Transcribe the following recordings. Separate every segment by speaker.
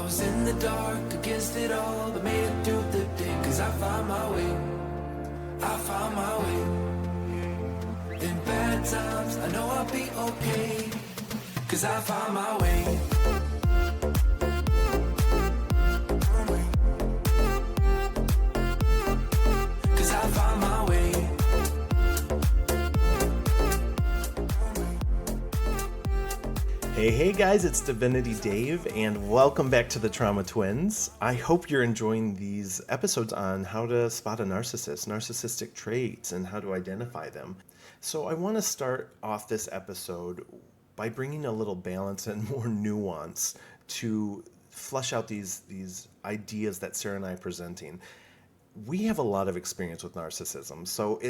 Speaker 1: was in the dark against it all, but made it through the day. Cause I found my way, I found my way. In bad times, I know I'll be okay. Cause I found my way. Cause I found my way.
Speaker 2: Hey guys, it's Divinity Dave, and welcome back to the Trauma Twins. I hope you're enjoying these episodes on how to spot a narcissist, narcissistic traits, and how to identify them. So I want to start off this episode by bringing a little balance and more nuance to flesh out these ideas that Sarah and I are presenting. We have a lot of experience with narcissism, so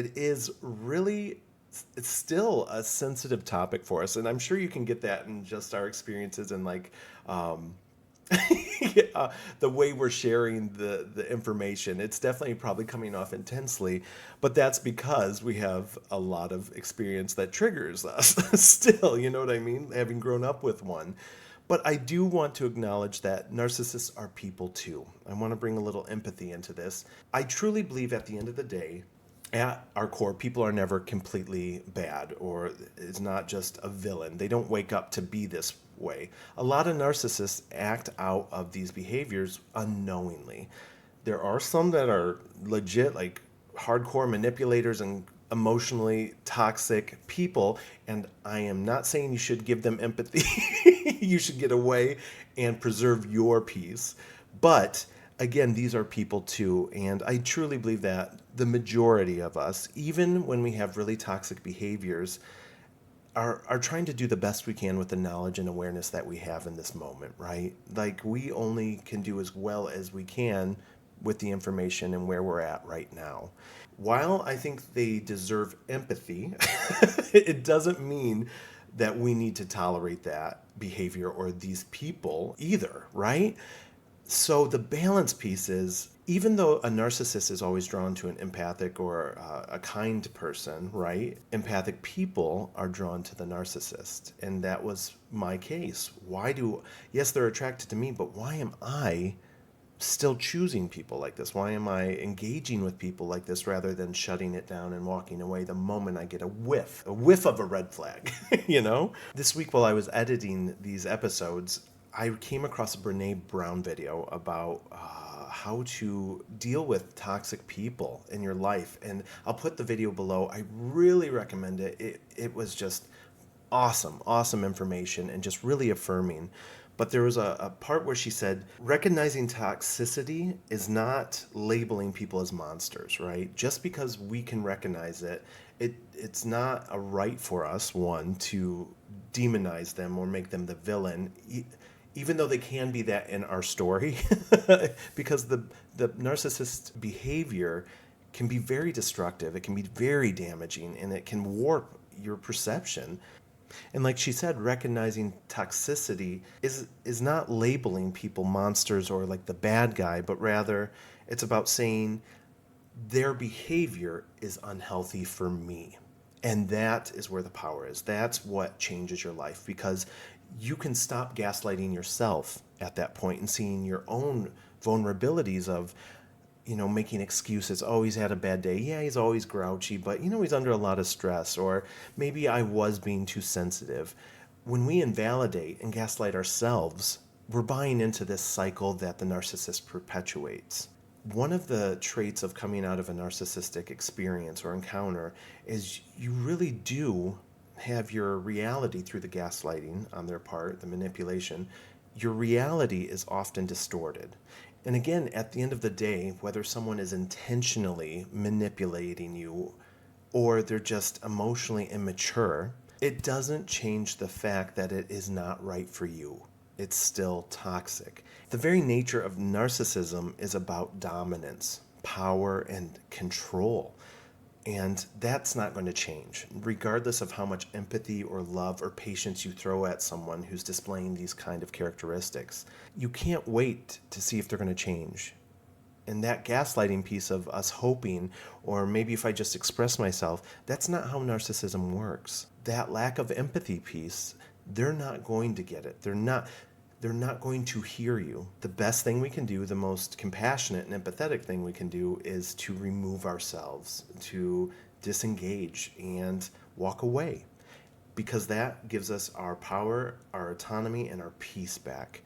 Speaker 2: it's still a sensitive topic for us, and I'm sure you can get that in just our experiences and the way we're sharing the information. It's definitely probably coming off intensely, but that's because we have a lot of experience that triggers us still, you know what I mean? Having grown up with one. But I do want to acknowledge that narcissists are people too. I want to bring a little empathy into this. I truly believe at the end of the day, at our core, people are never completely bad or is not just a villain. They don't wake up to be this way. A lot of narcissists act out of these behaviors unknowingly. There are some that are legit, like hardcore manipulators and emotionally toxic people, and I am not saying you should give them empathy. You should get away and preserve your peace. But again, these are people too, and I truly believe that the majority of us, even when we have really toxic behaviors, are trying to do the best we can with the knowledge and awareness that we have in this moment, right? Like, we only can do as well as we can with the information and where we're at right now. While I think they deserve empathy, it doesn't mean that we need to tolerate that behavior or these people either, right? So the balance piece is, even though a narcissist is always drawn to an empathic or a kind person, right? Empathic people are drawn to the narcissist. And that was my case. Yes, they're attracted to me, but why am I still choosing people like this? Why am I engaging with people like this rather than shutting it down and walking away the moment I get a whiff of a red flag, you know? This week while I was editing these episodes, I came across a Brene Brown video about how to deal with toxic people in your life. And I'll put the video below. I really recommend it. It was just awesome information and just really affirming. But there was a part where she said, recognizing toxicity is not labeling people as monsters, right? Just because we can recognize it's not a right for us, one, to demonize them or make them the villain, even though they can be that in our story, because the narcissist behavior can be very destructive, it can be very damaging, and it can warp your perception. And like she said, recognizing toxicity is not labeling people monsters or like the bad guy, but rather it's about saying their behavior is unhealthy for me. And that is where the power is. That's what changes your life, because you can stop gaslighting yourself at that point and seeing your own vulnerabilities of, making excuses. Oh, he's had a bad day. Yeah, he's always grouchy, but he's under a lot of stress, or maybe I was being too sensitive. When we invalidate and gaslight ourselves, we're buying into this cycle that the narcissist perpetuates. One of the traits of coming out of a narcissistic experience or encounter is you really do have your reality through the gaslighting on their part, the manipulation. Your reality is often distorted. And again, at the end of the day, whether someone is intentionally manipulating you or they're just emotionally immature, it doesn't change the fact that it is not right for you. It's still toxic. The very nature of narcissism is about dominance, power, and control. And that's not going to change, regardless of how much empathy or love or patience you throw at someone who's displaying these kind of characteristics. You can't wait to see if they're going to change. And that gaslighting piece of us hoping, or maybe if I just express myself, that's not how narcissism works. That lack of empathy piece, they're not going to get it. they're not going to hear you. The best thing we can do, the most compassionate and empathetic thing we can do, is to remove ourselves, to disengage and walk away, because that gives us our power, our autonomy, and our peace back.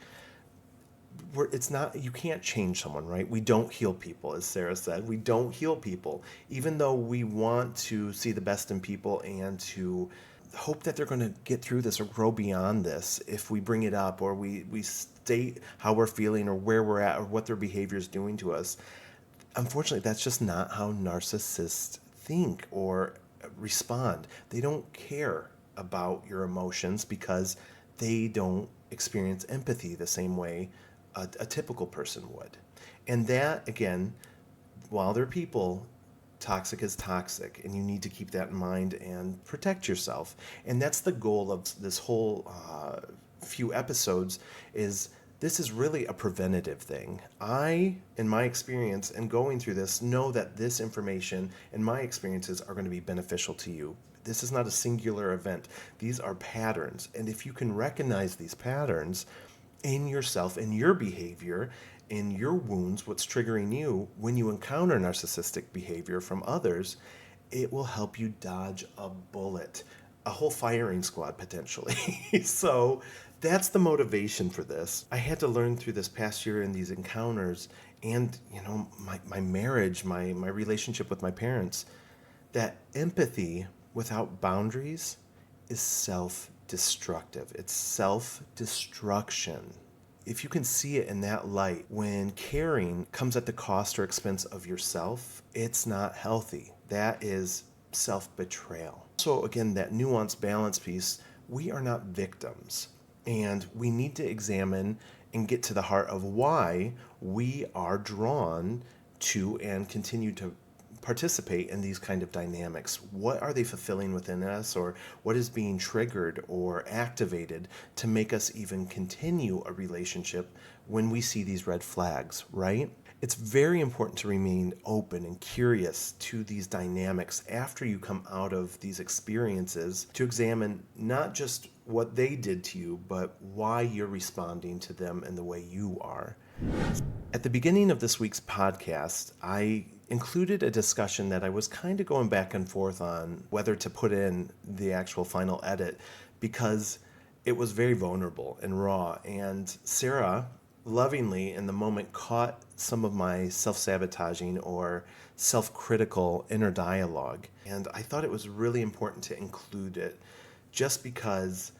Speaker 2: It's not, you can't change someone, right? We don't heal people, as Sarah said. We don't heal people, even though we want to see the best in people and to hope that they're going to get through this or grow beyond this. If we bring it up, or we state how we're feeling or where we're at or what their behavior is doing to us, unfortunately, that's just not how narcissists think or respond. They don't care about your emotions because they don't experience empathy the same way a typical person would. And that, again, while they're people, toxic is toxic, and you need to keep that in mind and protect yourself. And that's the goal of this whole few episodes. Is this is really a preventative thing. I, in my experience and going through this, know that this information and my experiences are going to be beneficial to you. This is not a singular event. These are patterns. And if you can recognize these patterns in yourself, in your behavior, in your wounds, what's triggering you when you encounter narcissistic behavior from others, it will help you dodge a bullet, a whole firing squad potentially. So that's the motivation for this. I had to learn through this past year in these encounters and, my marriage, my relationship with my parents, that empathy without boundaries is self-destructive. It's self-destruction. If you can see it in that light, when caring comes at the cost or expense of yourself, it's not healthy. That is self-betrayal. So again, that nuanced balance piece, we are not victims. And we need to examine and get to the heart of why we are drawn to and continue to participate in these kind of dynamics. What are they fulfilling within us, or what is being triggered or activated to make us even continue a relationship when we see these red flags, right? It's very important to remain open and curious to these dynamics after you come out of these experiences, to examine not just what they did to you, but why you're responding to them in the way you are. At the beginning of this week's podcast, I included a discussion that I was kind of going back and forth on whether to put in the actual final edit, because it was very vulnerable and raw. And Sarah lovingly in the moment caught some of my self-sabotaging or self-critical inner dialogue. And I thought it was really important to include it just because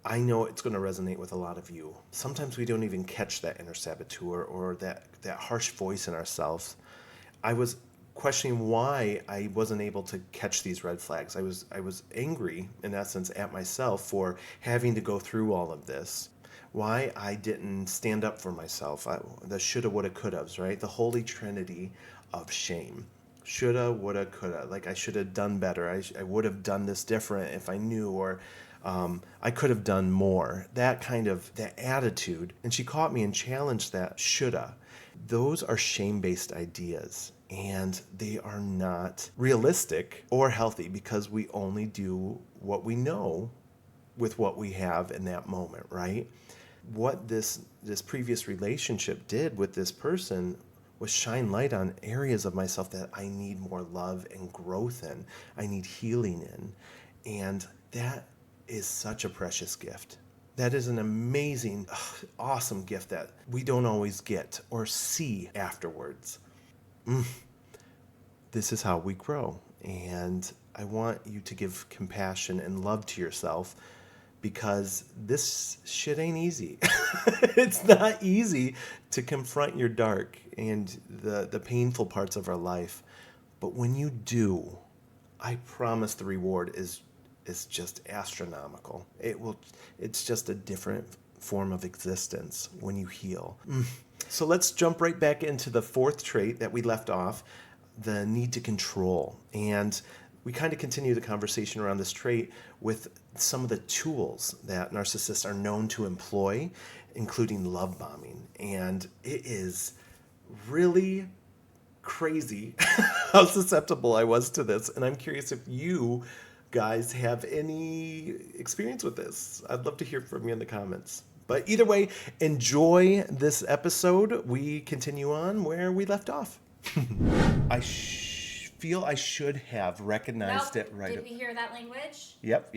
Speaker 2: I know it's going to resonate with a lot of you. Sometimes we don't even catch that inner saboteur or that harsh voice in ourselves. I was questioning why I wasn't able to catch these red flags. I was angry, in essence, at myself for having to go through all of this. Why I didn't stand up for myself. The shoulda, woulda, couldas, right? The holy trinity of shame. Shoulda, woulda, coulda. Like I should have done better. I would have done this different if I knew, or I could have done more. That attitude. And she caught me and challenged that shoulda. Those are shame-based ideas, and they are not realistic or healthy, because we only do what we know with what we have in that moment, right? What this previous relationship did with this person was shine light on areas of myself that I need more love and growth in, I need healing in. And that is such a precious gift. That is an amazing, awesome gift that we don't always get or see afterwards. This is how we grow. And I want you to give compassion and love to yourself, because this shit ain't easy. It's not easy to confront your dark and the painful parts of our life. But when you do, I promise the reward is just astronomical. It's just a different form of existence when you heal. So let's jump right back into the fourth trait that we left off, the need to control. And we kind of continue the conversation around this trait with some of the tools that narcissists are known to employ, including love bombing. And it is really crazy how susceptible I was to this. And I'm curious if you guys have any experience with this. I'd love to hear from you in the comments. But either way, enjoy this episode. We continue on where we left off. Feel I should have recognized
Speaker 3: Nope.
Speaker 2: it right.
Speaker 3: Did we hear that language?
Speaker 2: Yep.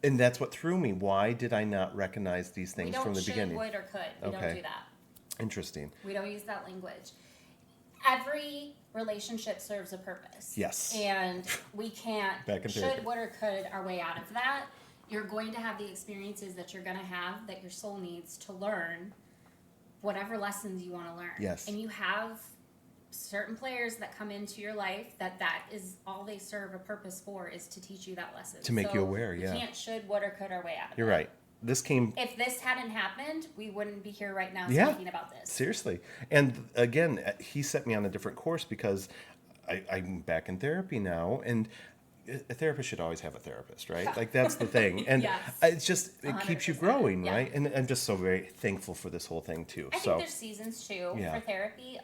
Speaker 2: And that's what threw me. Why did I not recognize these
Speaker 3: We
Speaker 2: things
Speaker 3: don't
Speaker 2: from the
Speaker 3: should,
Speaker 2: beginning?
Speaker 3: would, or could. We don't
Speaker 2: Okay.
Speaker 3: do that.
Speaker 2: Interesting.
Speaker 3: We don't use that language. Every relationship serves a purpose.
Speaker 2: Yes.
Speaker 3: And we can't
Speaker 2: Back in
Speaker 3: should,
Speaker 2: therapy.
Speaker 3: would, or could our way out of that. You're going to have the experiences that you're going to have that your soul needs to learn whatever lessons you want to learn.
Speaker 2: Yes.
Speaker 3: And you have certain players that come into your life that is all they serve a purpose for, is to teach you that lesson.
Speaker 2: To make you aware, yeah.
Speaker 3: We can't should, would, or could our way out of
Speaker 2: You're
Speaker 3: it.
Speaker 2: right. This came
Speaker 3: If this hadn't happened, we wouldn't be here right now
Speaker 2: Yeah.
Speaker 3: speaking about this.
Speaker 2: seriously. And again, he set me on a different course because I'm back in therapy now, and a therapist should always have a therapist, right? Like that's the thing. And
Speaker 3: Yes.
Speaker 2: it's just, it keeps you
Speaker 3: 100%,
Speaker 2: growing,
Speaker 3: yeah.
Speaker 2: right? And I'm just so very thankful for this whole thing too.
Speaker 3: I
Speaker 2: So
Speaker 3: think there's seasons too
Speaker 2: Yeah.
Speaker 3: for therapy.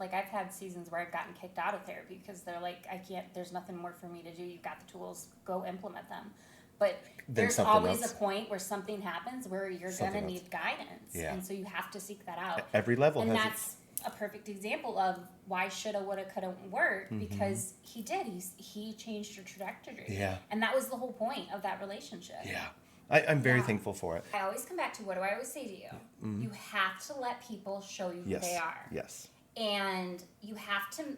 Speaker 3: Like I've had seasons where I've gotten kicked out of therapy because they're like, I can't. There's nothing more for me to do. You've got the tools. Go implement them. But there's
Speaker 2: something
Speaker 3: always
Speaker 2: else.
Speaker 3: a point where something happens where you're
Speaker 2: Something
Speaker 3: gonna
Speaker 2: else.
Speaker 3: need guidance,
Speaker 2: Yeah.
Speaker 3: and so you have to seek that out.
Speaker 2: every level
Speaker 3: And
Speaker 2: has
Speaker 3: that's a perfect example of why shoulda, woulda, coulda work, because he did. He changed your trajectory.
Speaker 2: Yeah.
Speaker 3: And that was the whole point of that relationship.
Speaker 2: Yeah. I'm very
Speaker 3: Yeah.
Speaker 2: thankful for it.
Speaker 3: I always come back to, what do I always say to you? You have to let people show you who
Speaker 2: Yes.
Speaker 3: they are.
Speaker 2: Yes.
Speaker 3: And you have to,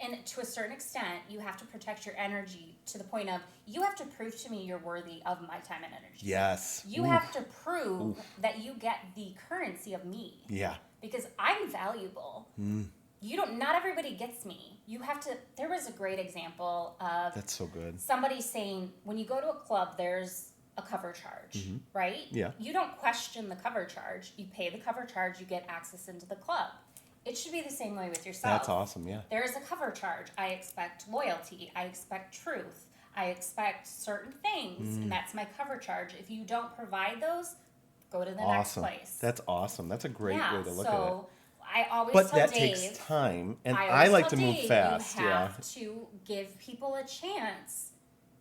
Speaker 3: and to a certain extent, you have to protect your energy to the point of, you have to prove to me you're worthy of my time and energy.
Speaker 2: Yes.
Speaker 3: You have to prove that you get the currency of me.
Speaker 2: Yeah.
Speaker 3: Because I'm valuable. Not everybody gets me. You have to, there was a great example of
Speaker 2: That's so good.
Speaker 3: somebody saying, when you go to a club, there's a cover charge, right?
Speaker 2: Yeah.
Speaker 3: You don't question the cover charge. You pay the cover charge, you get access into the club. It should be the same way with yourself.
Speaker 2: That's awesome. Yeah.
Speaker 3: There is a cover charge. I expect loyalty. I expect truth. I expect certain things, and that's my cover charge. If you don't provide those, go to the
Speaker 2: Awesome.
Speaker 3: next place.
Speaker 2: That's awesome. That's a great way to look at it.
Speaker 3: So I always
Speaker 2: But
Speaker 3: tell
Speaker 2: that
Speaker 3: Dave,
Speaker 2: takes time, and I
Speaker 3: always
Speaker 2: like
Speaker 3: tell
Speaker 2: to move
Speaker 3: Dave,
Speaker 2: fast.
Speaker 3: You
Speaker 2: Yeah.
Speaker 3: have to give people a chance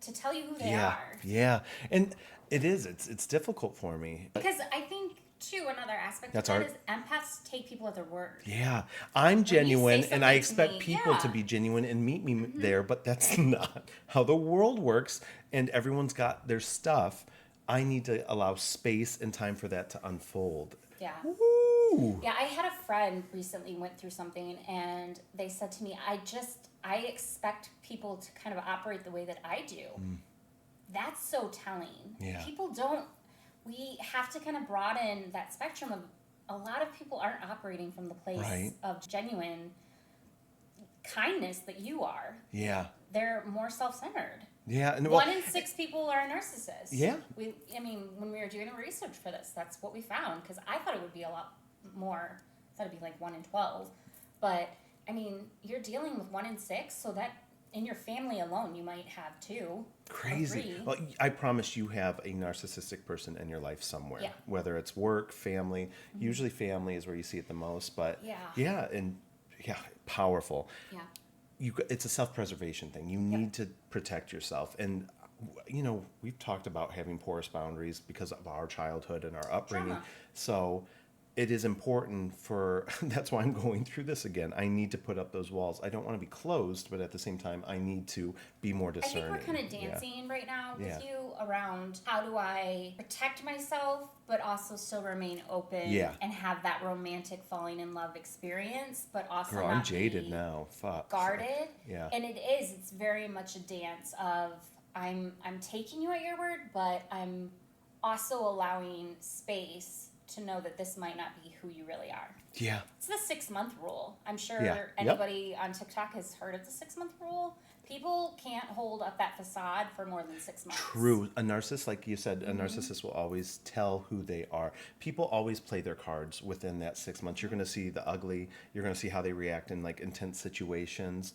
Speaker 3: to tell you who they
Speaker 2: Yeah.
Speaker 3: are.
Speaker 2: Yeah. And it is. It's difficult for me.
Speaker 3: Because I think, too, another aspect
Speaker 2: That's
Speaker 3: of that
Speaker 2: art.
Speaker 3: is empaths take people at their word.
Speaker 2: Yeah, I'm genuine, and I
Speaker 3: something to
Speaker 2: expect
Speaker 3: me,
Speaker 2: people to
Speaker 3: yeah.
Speaker 2: be genuine and meet me there, but that's not how the world works, and everyone's got their stuff. I need to allow space and time for that to unfold.
Speaker 3: Yeah.
Speaker 2: Woo!
Speaker 3: Yeah, I had a friend recently went through something, and they said to me, I expect people to kind of operate the way that I do. That's so telling.
Speaker 2: Yeah.
Speaker 3: People don't, we have to kind of broaden that spectrum of, a lot of people aren't operating from the place
Speaker 2: Right.
Speaker 3: of genuine kindness that you are.
Speaker 2: Yeah,
Speaker 3: They're more self-centered.
Speaker 2: yeah, and
Speaker 3: 1 in 6 people are narcissists.
Speaker 2: Yeah.
Speaker 3: I mean, when we were doing the research for this, that's what we found. Because I thought it would be a lot more. I thought it'd be like 1 in 12. But I mean, you're dealing with 1 in 6, so that in your family alone, you might have 2. or
Speaker 2: crazy.
Speaker 3: 3.
Speaker 2: Well, I promise you have a narcissistic person in your life somewhere.
Speaker 3: Yeah.
Speaker 2: Whether it's work, family. Usually, family is where you see it the most. But
Speaker 3: Yeah.
Speaker 2: and powerful.
Speaker 3: Yeah.
Speaker 2: It's a self-preservation thing. You need to protect yourself. And we've talked about having porous boundaries because of our childhood and our upbringing.
Speaker 3: Trauma.
Speaker 2: So it is important that's why I'm going through this again. I need to put up those walls. I don't want to be closed, but at the same time, I need to be more
Speaker 3: I
Speaker 2: discerning.
Speaker 3: think we're kind of dancing right now with
Speaker 2: Yeah.
Speaker 3: you around, how do I protect myself, but also still remain open
Speaker 2: Yeah.
Speaker 3: and have that romantic falling in love experience, but also
Speaker 2: Girl,
Speaker 3: not
Speaker 2: I'm jaded
Speaker 3: be
Speaker 2: now. Fuck.
Speaker 3: guarded.
Speaker 2: Yeah.
Speaker 3: And it's very much a dance of, I'm taking you at your word, but I'm also allowing space to know that this might not be who you really are.
Speaker 2: Yeah.
Speaker 3: It's the 6-month rule. I'm sure
Speaker 2: Yeah. Yep.
Speaker 3: anybody on TikTok has heard of the 6-month rule. People can't hold up that facade for more than 6 months.
Speaker 2: True. A narcissist, like you said,
Speaker 3: Mm-hmm.
Speaker 2: a narcissist will always tell who they are. People always play their cards within that 6 months. You're going to see the ugly. You're going to see how they react in like intense situations.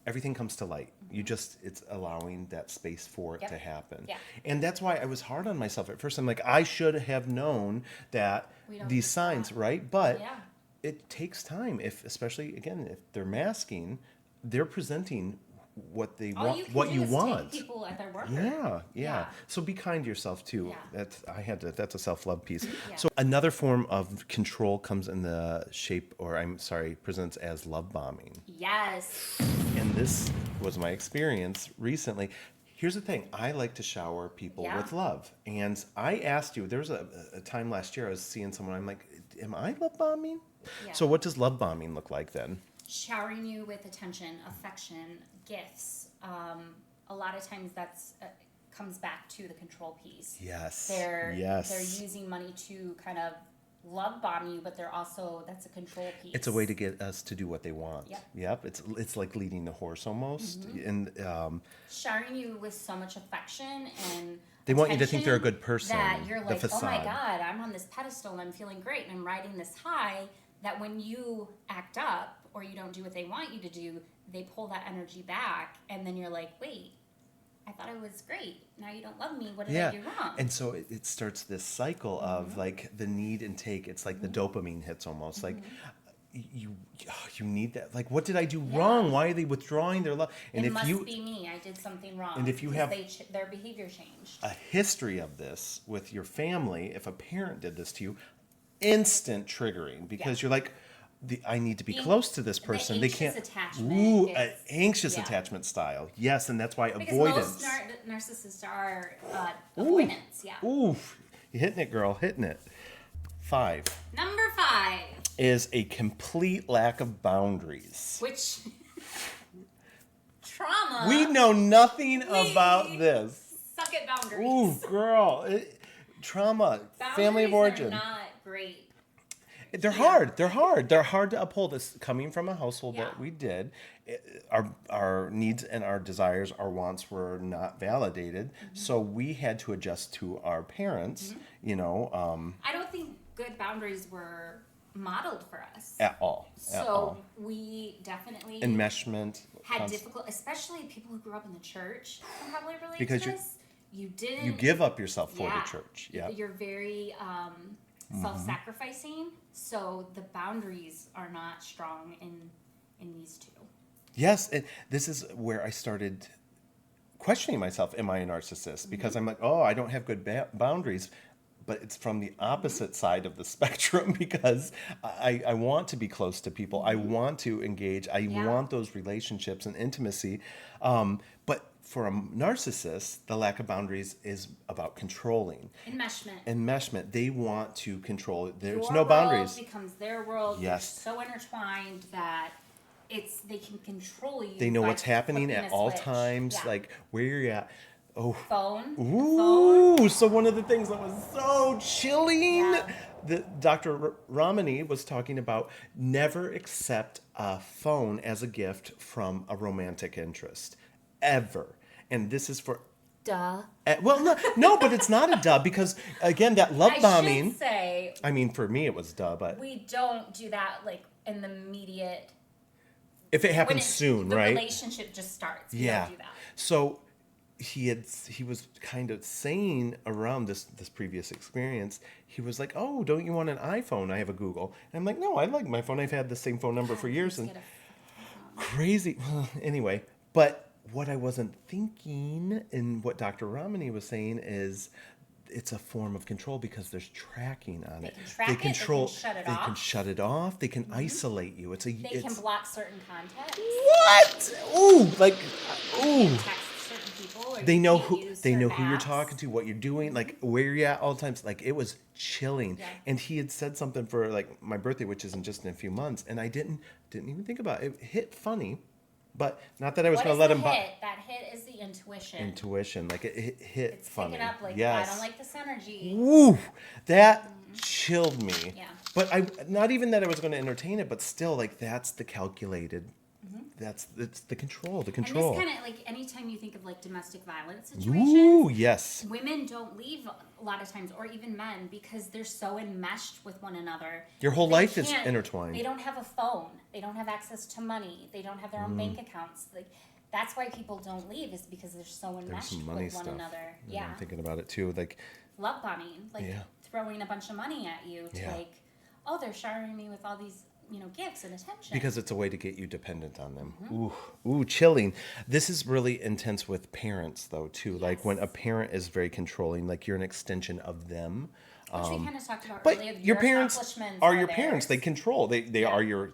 Speaker 2: Everything comes to light. It's allowing that space for it
Speaker 3: Yep.
Speaker 2: to happen.
Speaker 3: Yeah.
Speaker 2: And that's why I was hard on myself at first. I'm like, I should have known that
Speaker 3: We don't
Speaker 2: these
Speaker 3: do
Speaker 2: signs,
Speaker 3: that.
Speaker 2: right? But
Speaker 3: Yeah.
Speaker 2: it takes time. Especially again, if they're masking, they're presenting what they
Speaker 3: All
Speaker 2: want,
Speaker 3: you can
Speaker 2: what
Speaker 3: do
Speaker 2: you
Speaker 3: is
Speaker 2: want.
Speaker 3: take people at their word.
Speaker 2: Yeah. So be kind to yourself too.
Speaker 3: Yeah.
Speaker 2: That's a self-love piece.
Speaker 3: Yeah.
Speaker 2: So another form of control comes in the shape, presents as love bombing.
Speaker 3: Yes.
Speaker 2: And this was my experience recently. Here's the thing. I like to shower people
Speaker 3: Yeah.
Speaker 2: with love. And I asked you, there was a time last year I was seeing someone, I'm like, am I love bombing?
Speaker 3: Yeah.
Speaker 2: So what does love bombing look like then?
Speaker 3: Showering you with attention, affection, gifts. A lot of times that's comes back to the control piece.
Speaker 2: Yes.
Speaker 3: They're
Speaker 2: Yes.
Speaker 3: using money to kind of love bomb you, but that's a control piece.
Speaker 2: It's a way to get us to do what they want.
Speaker 3: Yep.
Speaker 2: It's like leading the horse almost.
Speaker 3: Mm-hmm.
Speaker 2: And
Speaker 3: showering you with so much affection and
Speaker 2: they want you to think they're a
Speaker 3: attention
Speaker 2: good person.
Speaker 3: that you're
Speaker 2: the
Speaker 3: like, oh my
Speaker 2: facade.
Speaker 3: God, I'm on this pedestal and I'm feeling great and I'm riding this high, that when you act up or you don't do what they want you to do, they pull that energy back, and then you're like, wait, I thought I was great. Now you don't love me. What did I do wrong?
Speaker 2: And so it starts this cycle of like the need and take. It's like the dopamine hits almost. Like you need that. Like, what did I do wrong? Why are they withdrawing their love? And
Speaker 3: it
Speaker 2: if
Speaker 3: must
Speaker 2: you
Speaker 3: be me. I did something wrong.
Speaker 2: And if you
Speaker 3: because
Speaker 2: have
Speaker 3: their behavior changed.
Speaker 2: a history of this with your family, if a parent did this to you, instant triggering because you're like, I need to be close to this person.
Speaker 3: The
Speaker 2: they can't.
Speaker 3: attachment
Speaker 2: Ooh,
Speaker 3: is-
Speaker 2: an anxious
Speaker 3: yeah.
Speaker 2: attachment style. Yes, and that's why
Speaker 3: Because
Speaker 2: avoidance.
Speaker 3: most narcissists are avoidance. Yeah.
Speaker 2: Ooh, you're hitting it, girl, hitting it. 5
Speaker 3: Number 5,
Speaker 2: is a complete lack of boundaries.
Speaker 3: which trauma.
Speaker 2: We know nothing about this.
Speaker 3: Suck at boundaries.
Speaker 2: Ooh, girl, trauma, family of
Speaker 3: Boundaries
Speaker 2: origin.
Speaker 3: are not great.
Speaker 2: They're hard. They're hard. They're hard to uphold. This coming from a household that
Speaker 3: Yeah.
Speaker 2: we did, our needs and our desires, our wants were not validated. So we had to adjust to our parents. You know,
Speaker 3: I don't think good boundaries were modeled for us.
Speaker 2: at all. At all.
Speaker 3: We definitely
Speaker 2: Enmeshment.
Speaker 3: had difficult, especially people who grew up in the church can probably relate
Speaker 2: Because
Speaker 3: to this. You didn't.
Speaker 2: You give up yourself for
Speaker 3: Yeah.
Speaker 2: the church. Yeah.
Speaker 3: You're very self-sacrificing, so the boundaries are not strong in these two.
Speaker 2: Yes, and this is where I started questioning myself. Am I a narcissist? Because I'm like, oh, I don't have good boundaries. But it's from the opposite side of the spectrum because I want to be close to people. I want to engage. I want those relationships and intimacy. But for a narcissist, the lack of boundaries is about controlling. Enmeshment. They want to control it. There's
Speaker 3: Your
Speaker 2: no boundaries.
Speaker 3: world becomes their world.
Speaker 2: Yes.
Speaker 3: You're so intertwined that they can control you.
Speaker 2: They know
Speaker 3: by
Speaker 2: what's happening
Speaker 3: flipping
Speaker 2: at
Speaker 3: a
Speaker 2: all
Speaker 3: switch.
Speaker 2: times,
Speaker 3: Yeah.
Speaker 2: like where you're at. Oh.
Speaker 3: Phone.
Speaker 2: Ooh, so one of the things that was so chilling,
Speaker 3: Yeah.
Speaker 2: that Dr. Ramani was talking about, never accept a phone as a gift from a romantic interest, ever. And this is for...
Speaker 3: Duh.
Speaker 2: Well, no, but it's not a duh because, again, that love bombing...
Speaker 3: I should say,
Speaker 2: I mean, for me, it was duh, but...
Speaker 3: we don't do that like in the immediate...
Speaker 2: If it happens soon, right?
Speaker 3: The relationship just starts. We
Speaker 2: Yeah.
Speaker 3: don't do that.
Speaker 2: So he was kind of saying around this previous experience, he was like, oh, don't you want an iPhone? I have a Google. And I'm like, no, I like my phone. I've had the same phone number for years. And crazy. Anyway, but what I wasn't thinking and what Dr. Ramani was saying is it's a form of control because there's tracking on it.
Speaker 3: They can
Speaker 2: control.
Speaker 3: shut it
Speaker 2: They
Speaker 3: off.
Speaker 2: can shut it off. They can isolate you.
Speaker 3: They can block certain content.
Speaker 2: What? Ooh, like, ooh.
Speaker 3: Text certain people. Or
Speaker 2: They
Speaker 3: you
Speaker 2: know
Speaker 3: can't
Speaker 2: who
Speaker 3: use
Speaker 2: they know
Speaker 3: certain
Speaker 2: who you're
Speaker 3: apps.
Speaker 2: talking to, what you're doing, like where you're at all the times. Like it was chilling.
Speaker 3: Yeah.
Speaker 2: And he had said something for like my birthday, which isn't just in a few months, and I didn't even think about it. It hit funny, but not that I was
Speaker 3: What
Speaker 2: going
Speaker 3: is
Speaker 2: to let
Speaker 3: the
Speaker 2: him
Speaker 3: hit? That hit is the intuition.
Speaker 2: Intuition, like it hit
Speaker 3: It's
Speaker 2: funny.
Speaker 3: picking up like,
Speaker 2: yes.
Speaker 3: I don't like this energy.
Speaker 2: Woo, that chilled me.
Speaker 3: Yeah.
Speaker 2: But I not even that I was going to entertain it, but still, like that's the calculated. It's the control. The control.
Speaker 3: And this kind of like anytime you think of like domestic violence situations,
Speaker 2: Ooh, yes.
Speaker 3: women don't leave a lot of times, or even men, because they're so enmeshed with one another.
Speaker 2: Your whole
Speaker 3: They
Speaker 2: life is
Speaker 3: can't-
Speaker 2: intertwined.
Speaker 3: They don't have a phone. They don't have access to money. They don't have their own bank accounts. Like that's why people don't leave, is because they're so
Speaker 2: There's
Speaker 3: enmeshed
Speaker 2: some money
Speaker 3: with one
Speaker 2: stuff.
Speaker 3: another.
Speaker 2: Yeah, I'm thinking about it too. Like,
Speaker 3: Love bombing, like
Speaker 2: Yeah.
Speaker 3: throwing a bunch of money at you to
Speaker 2: Yeah.
Speaker 3: like, oh, they're showering me with all these gifts and attention.
Speaker 2: Because it's a way to get you dependent on them. Ooh, chilling. This is really intense with parents, though, too. Like when a parent is very controlling, like you're an extension of them.
Speaker 3: Which we kind of talked about
Speaker 2: But
Speaker 3: earlier.
Speaker 2: your parents
Speaker 3: accomplishments
Speaker 2: are your
Speaker 3: theirs.
Speaker 2: parents. They control. They are your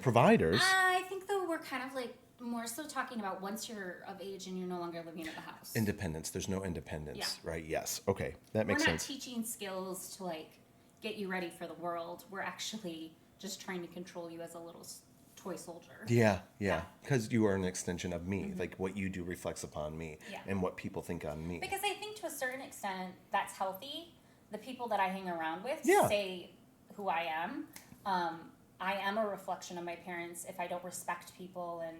Speaker 2: providers.
Speaker 3: I think though we're kind of like more so talking about once you're of age and you're no longer living at the house.
Speaker 2: Independence. There's no independence, right? Yes. Okay, that makes sense.
Speaker 3: We're not teaching skills to like get you ready for the world. We're actually just trying to control you as a little toy soldier.
Speaker 2: Yeah. Because you are an extension of me. Like what you do reflects upon me and what people think on me.
Speaker 3: Because I think to a certain extent that's healthy. The people that I hang around with say who I am. I am a reflection of my parents if I don't respect people and,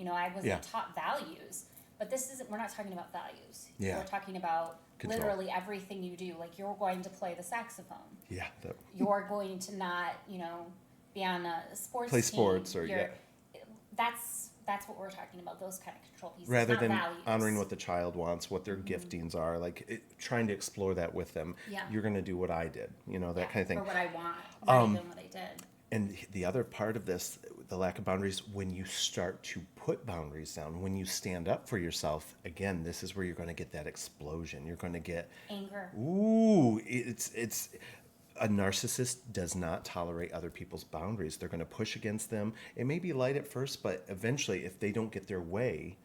Speaker 3: I wasn't taught values. But we're not talking about values.
Speaker 2: Yeah.
Speaker 3: We're talking about
Speaker 2: Control.
Speaker 3: literally everything you do. Like you're going to play the saxophone.
Speaker 2: Yeah.
Speaker 3: You're going to not, be on a sports
Speaker 2: Play
Speaker 3: team.
Speaker 2: sports or,
Speaker 3: That's what we're talking about, those kind of control pieces.
Speaker 2: Rather
Speaker 3: not
Speaker 2: than
Speaker 3: values.
Speaker 2: honoring what the child wants, what their giftings are, like trying to explore that with them.
Speaker 3: Yeah.
Speaker 2: You're going to do what I did, that kind of thing.
Speaker 3: Or what I want, rather than what I did.
Speaker 2: And the other part of this, the lack of boundaries, when you start to put boundaries down, when you stand up for yourself, again, this is where you're going to get that explosion. You're going to get
Speaker 3: Anger.
Speaker 2: Ooh, it's a narcissist does not tolerate other people's boundaries. They're going to push against them. It may be light at first, but eventually, if they don't get their way,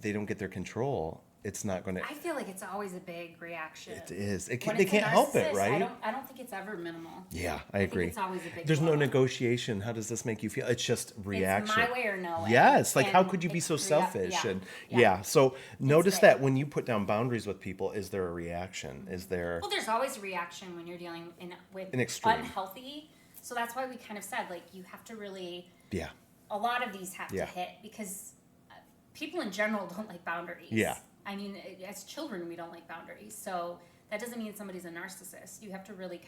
Speaker 2: they don't get their control. It's not going to.
Speaker 3: I feel like it's always a big reaction.
Speaker 2: It is. They
Speaker 3: When it's a
Speaker 2: can't help it,
Speaker 3: narcissist,
Speaker 2: right?
Speaker 3: I don't think it's ever minimal.
Speaker 2: Yeah, I agree.
Speaker 3: think it's always a big
Speaker 2: There's no
Speaker 3: blow.
Speaker 2: negotiation. How does this make you feel? It's just reaction.
Speaker 3: It's my way or no way.
Speaker 2: Yes, like how
Speaker 3: And
Speaker 2: could you be
Speaker 3: it's
Speaker 2: so selfish?
Speaker 3: yeah.
Speaker 2: And
Speaker 3: Yeah.
Speaker 2: so notice
Speaker 3: great.
Speaker 2: that when you put down boundaries with people, is there a reaction? Is there
Speaker 3: Well, there's always a reaction when you're dealing with
Speaker 2: An extreme.
Speaker 3: unhealthy. So that's why we kind of said, like, you have to really,
Speaker 2: yeah.
Speaker 3: a lot of these have
Speaker 2: Yeah.
Speaker 3: to hit because people in general don't like boundaries.
Speaker 2: Yeah.
Speaker 3: I mean, as children, we don't like boundaries. So that doesn't mean somebody's a narcissist. You have to really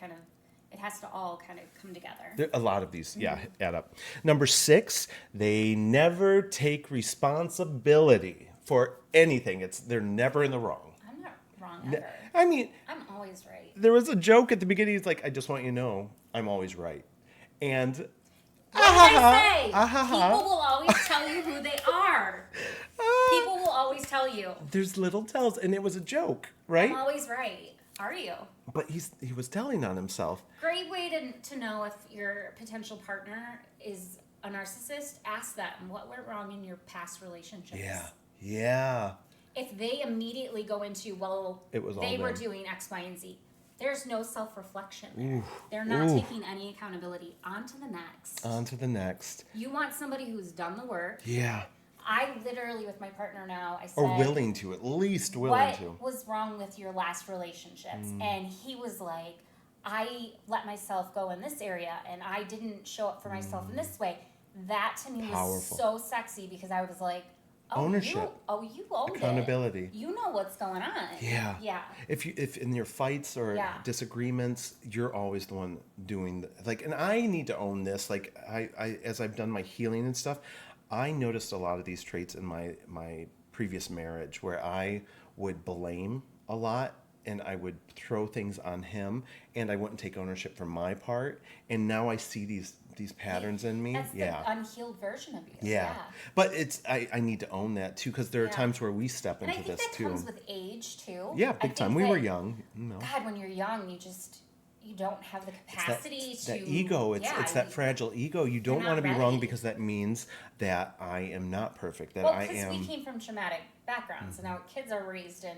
Speaker 3: it has to all kind of come together.
Speaker 2: A lot of these, add up. Number 6, they never take responsibility for anything. They're never in the wrong.
Speaker 3: I'm not wrong ever.
Speaker 2: I mean,
Speaker 3: I'm always right.
Speaker 2: there was a joke at the beginning. He's like, I just want you to know, I'm always right. And
Speaker 3: What did I say?
Speaker 2: ah-ha-ha.
Speaker 3: People will always tell you who they are. People will always tell you.
Speaker 2: there's little tells, and it was a joke, right?
Speaker 3: I'm always right. Are you?
Speaker 2: But he was telling on himself.
Speaker 3: Great way to know if your potential partner is a narcissist. Ask them what went wrong in your past relationships.
Speaker 2: Yeah.
Speaker 3: If they immediately go into, well,
Speaker 2: It was all
Speaker 3: they were
Speaker 2: them.
Speaker 3: doing X, Y, and Z. There's no self-reflection there. They're not taking any accountability. On to the next.
Speaker 2: On to the next.
Speaker 3: You want somebody who's done the work.
Speaker 2: Yeah.
Speaker 3: I literally, with my partner now, I said,
Speaker 2: Or willing to, at least willing
Speaker 3: what
Speaker 2: to.
Speaker 3: was wrong with your last relationships? And he was like, I let myself go in this area and I didn't show up for myself in this way. That to me
Speaker 2: Powerful.
Speaker 3: was so sexy because I was like,
Speaker 2: Ownership.
Speaker 3: You owned
Speaker 2: Accountability.
Speaker 3: it. You know what's going on.
Speaker 2: Yeah.
Speaker 3: Yeah.
Speaker 2: If in your fights or
Speaker 3: Yeah.
Speaker 2: disagreements, you're always the one doing and I need to own this. Like I as I've done my healing and stuff, I noticed a lot of these traits in my previous marriage where I would blame a lot and I would throw things on him and I wouldn't take ownership for my part. And now I see these patterns in me.
Speaker 3: That's the unhealed version of you.
Speaker 2: Yeah. But I need to own that too, because there are
Speaker 3: Yeah.
Speaker 2: times where we step
Speaker 3: And I
Speaker 2: into
Speaker 3: think
Speaker 2: this
Speaker 3: that
Speaker 2: too.
Speaker 3: comes with age too.
Speaker 2: Yeah,
Speaker 3: I
Speaker 2: big
Speaker 3: think
Speaker 2: time. We were
Speaker 3: that-
Speaker 2: young.
Speaker 3: God, when you're young, you don't have the capacity
Speaker 2: that
Speaker 3: to
Speaker 2: ego. It's that fragile ego. You don't
Speaker 3: not
Speaker 2: want to be wrong
Speaker 3: ready.
Speaker 2: because that means that I am not perfect. That
Speaker 3: Well,
Speaker 2: I
Speaker 3: because
Speaker 2: am.
Speaker 3: we came from traumatic backgrounds, and now kids are raised in,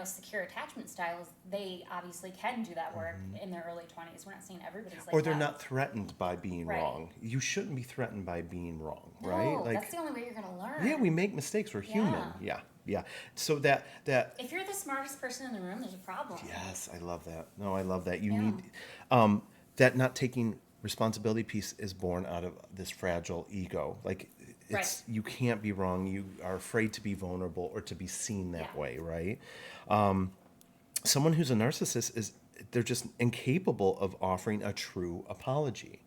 Speaker 3: secure attachment styles. They obviously can do that work in their early 20s. We're not saying everybody's like that.
Speaker 2: Or they're not threatened by being
Speaker 3: Right.
Speaker 2: wrong. You shouldn't be threatened by being wrong,
Speaker 3: No,
Speaker 2: right?
Speaker 3: that's the only way you're going to learn.
Speaker 2: yeah, we make mistakes. We're human. Yeah. So that
Speaker 3: If you're the smartest person in the room, there's a problem.
Speaker 2: yes, I love that. No, I love that. You
Speaker 3: Yeah.
Speaker 2: need that not taking responsibility piece is born out of this fragile ego. Like it's you can't be wrong. You are afraid to be vulnerable or to be seen that
Speaker 3: Yeah.
Speaker 2: way, right? Someone who's a narcissist they're just incapable of offering a true apology.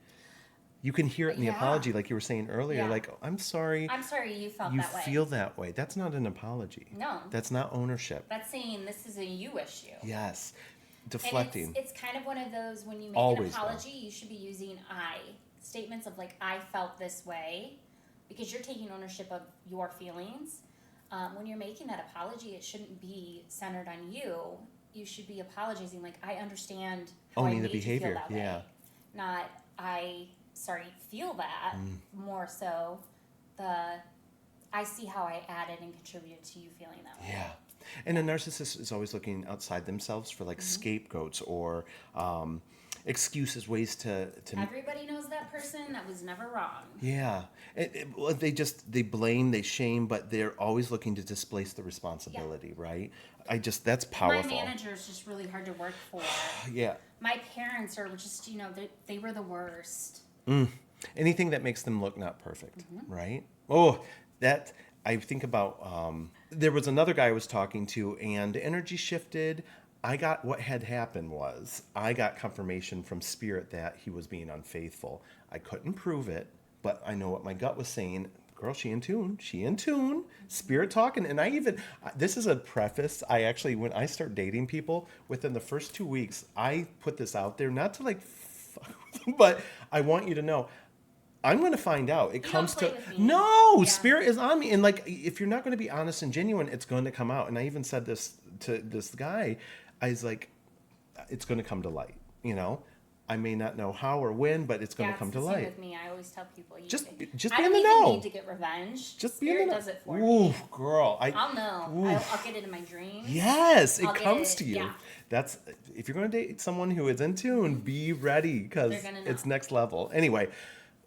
Speaker 2: You can hear it in the
Speaker 3: Yeah.
Speaker 2: apology, like you were saying earlier,
Speaker 3: Yeah.
Speaker 2: like, oh, I'm sorry
Speaker 3: I'm sorry you felt
Speaker 2: you
Speaker 3: that way.
Speaker 2: feel that way. That's not an apology.
Speaker 3: No.
Speaker 2: That's not ownership.
Speaker 3: That's saying this is a you issue.
Speaker 2: Yes.
Speaker 3: And
Speaker 2: Deflecting.
Speaker 3: it's kind of one of those, when you make
Speaker 2: Always,
Speaker 3: an apology, you should be using I statements of like, I felt this way, because you're taking ownership of your feelings. When you're making that apology, it shouldn't be centered on you. You should be apologizing like, I understand how
Speaker 2: Owning
Speaker 3: I
Speaker 2: the
Speaker 3: made you
Speaker 2: behavior,
Speaker 3: feel that
Speaker 2: yeah.
Speaker 3: way. Not, feel that. More so I see how I added and contributed to you feeling that way.
Speaker 2: Yeah. And a narcissist is always looking outside themselves for like scapegoats or excuses, ways to
Speaker 3: Everybody knows that person that was never wrong.
Speaker 2: yeah. Well, they blame, they shame, but they're always looking to displace the responsibility, right? That's powerful.
Speaker 3: My manager is just really hard to work for.
Speaker 2: Yeah.
Speaker 3: My parents are just, they were the worst.
Speaker 2: Anything that makes them look not perfect, right? Oh, that I think about. There was another guy I was talking to, and the energy shifted. What had happened was I got confirmation from spirit that he was being unfaithful. I couldn't prove it, but I know what my gut was saying. Girl, she in tune. Spirit talking. And this is a preface. When I start dating people, within the first 2 weeks, I put this out there, not to like, but I want you to know, I'm going to find out. It
Speaker 3: You
Speaker 2: comes
Speaker 3: don't
Speaker 2: to,
Speaker 3: play with me.
Speaker 2: no,
Speaker 3: Yeah.
Speaker 2: spirit is on me. And like, if you're not going to be honest and genuine, it's going to come out. And I even said this to this guy. I was like, it's going to come to light, I may not know how or when, but it's going to come to
Speaker 3: It's the same
Speaker 2: light.
Speaker 3: with me. I always tell people,
Speaker 2: Just
Speaker 3: I
Speaker 2: be in
Speaker 3: don't
Speaker 2: the
Speaker 3: even
Speaker 2: know.
Speaker 3: need to get revenge.
Speaker 2: Just be
Speaker 3: Spirit
Speaker 2: in the know.
Speaker 3: does it for
Speaker 2: Ooh,
Speaker 3: me.
Speaker 2: girl.
Speaker 3: I'll know. I'll get it in my dreams.
Speaker 2: Yes, it
Speaker 3: I'll get
Speaker 2: comes
Speaker 3: it-
Speaker 2: to you.
Speaker 3: yeah.
Speaker 2: That's if you're going to date someone who is in tune, be ready because
Speaker 3: They're gonna know.
Speaker 2: it's next level. Anyway,